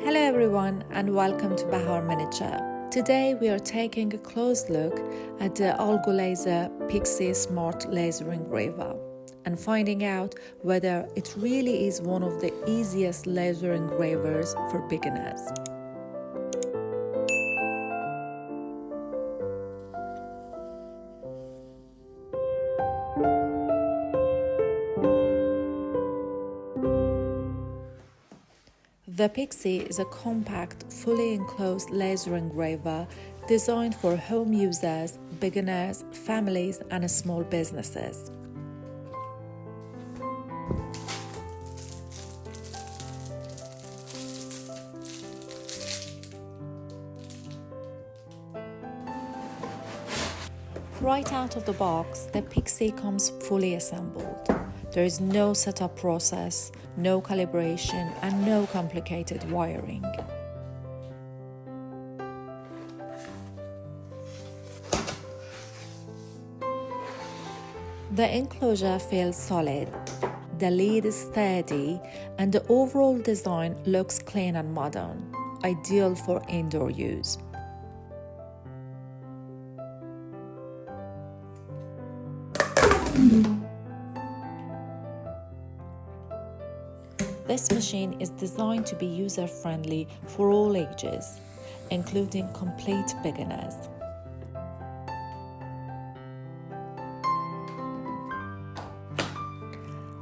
Hello everyone and welcome to Bahar Miniature. Today we are taking a close look at the Algolaser Pixi Smart Laser Engraver and finding out whether it really is one of the easiest laser engravers for beginners. The Pixi is a compact, fully enclosed laser engraver designed for home users, beginners, families, and small businesses. Right out of the box, the Pixi comes fully assembled. There is no setup process, no calibration, and no complicated wiring. The enclosure feels solid, the lid is steady, and the overall design looks clean and modern, ideal for indoor use. This machine is designed to be user-friendly for all ages, including complete beginners.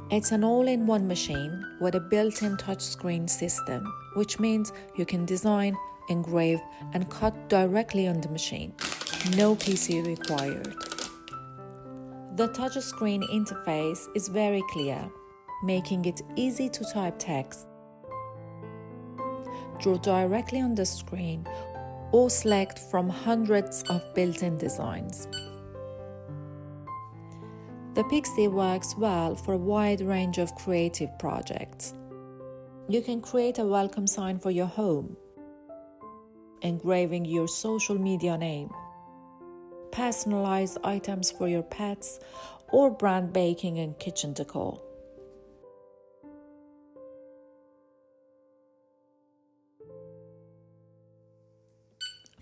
It's an all-in-one machine with a built-in touchscreen system, which means you can design, engrave, and cut directly on the machine. No PC required. The touchscreen interface is very clear, making it easy to type text, draw directly on the screen, or select from hundreds of built-in designs. The Pixi works well for a wide range of creative projects. You can create a welcome sign for your home, engraving your social media name, personalize items for your pets, or brand baking and kitchen decor.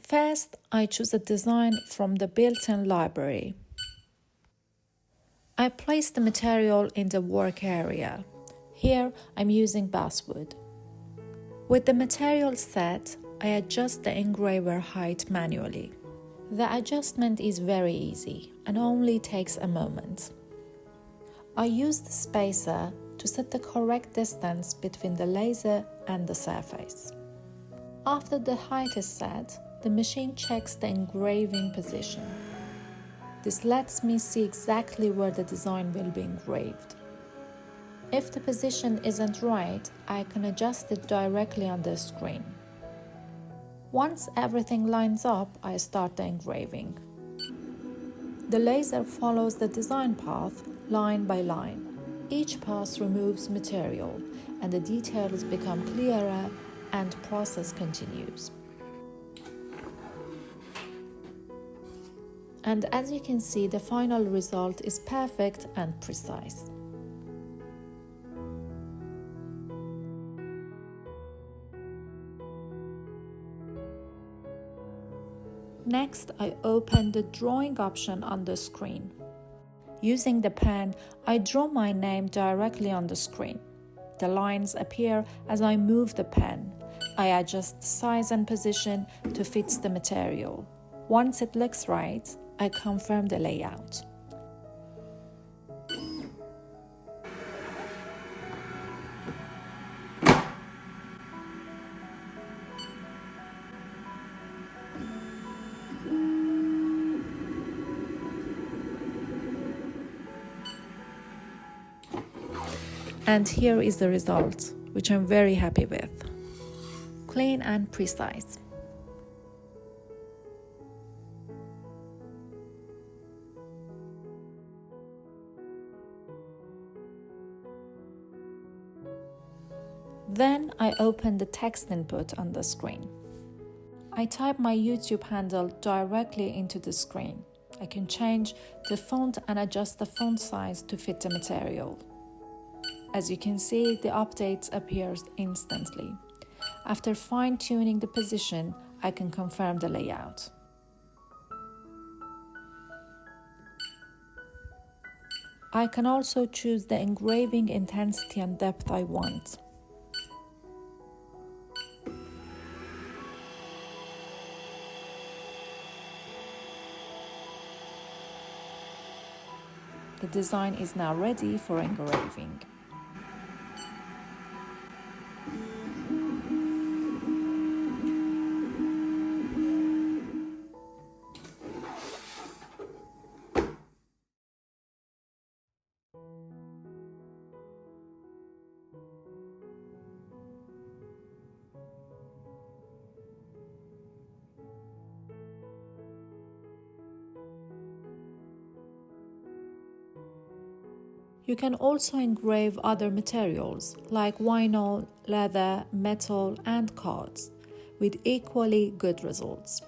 First, I choose a design from the built-in library. I place the material in the work area. Here, I'm using basswood. With the material set, I adjust the engraver height manually. The adjustment is very easy and only takes a moment. I use the spacer to set the correct distance between the laser and the surface. After the height is set, the machine checks the engraving position. This lets me see exactly where the design will be engraved. If the position isn't right, I can adjust it directly on the screen. Once everything lines up, I start the engraving. The laser follows the design path line by line. Each pass removes material, and the details become clearer and the process continues. And as you can see, the final result is perfect and precise. Next, I open the drawing option on the screen. Using the pen, I draw my name directly on the screen. The lines appear as I move the pen. I adjust the size and position to fit the material. Once it looks right, I confirm the layout. And here is the result, which I'm very happy with. Clean and precise. Then I open the text input on the screen. I type my YouTube handle directly into the screen. I can change the font and adjust the font size to fit the material. As you can see, the update appears instantly. After fine-tuning the position, I can confirm the layout. I can also choose the engraving intensity and depth I want. The design is now ready for engraving. You can also engrave other materials like vinyl, leather, metal, and cards with equally good results.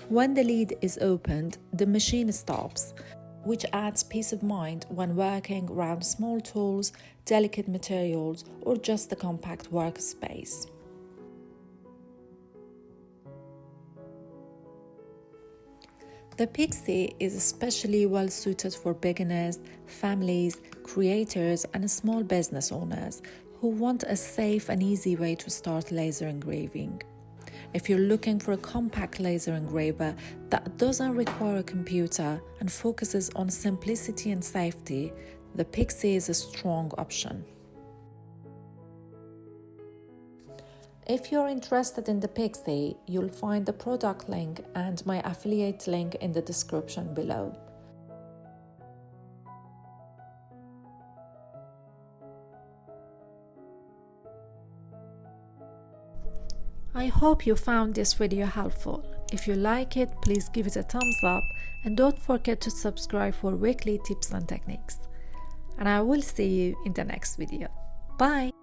When the lid is opened, the machine stops, which adds peace of mind when working around small tools, delicate materials, or just a compact workspace. The Pixi is especially well suited for beginners, families, creators, and small business owners who want a safe and easy way to start laser engraving. If you're looking for a compact laser engraver that doesn't require a computer and focuses on simplicity and safety, the Pixi is a strong option. If you're interested in the Pixi, you'll find the product link and my affiliate link in the description below. I hope you found this video helpful. If you like it, please give it a thumbs up and don't forget to subscribe for weekly tips and techniques. And I will see you in the next video. Bye!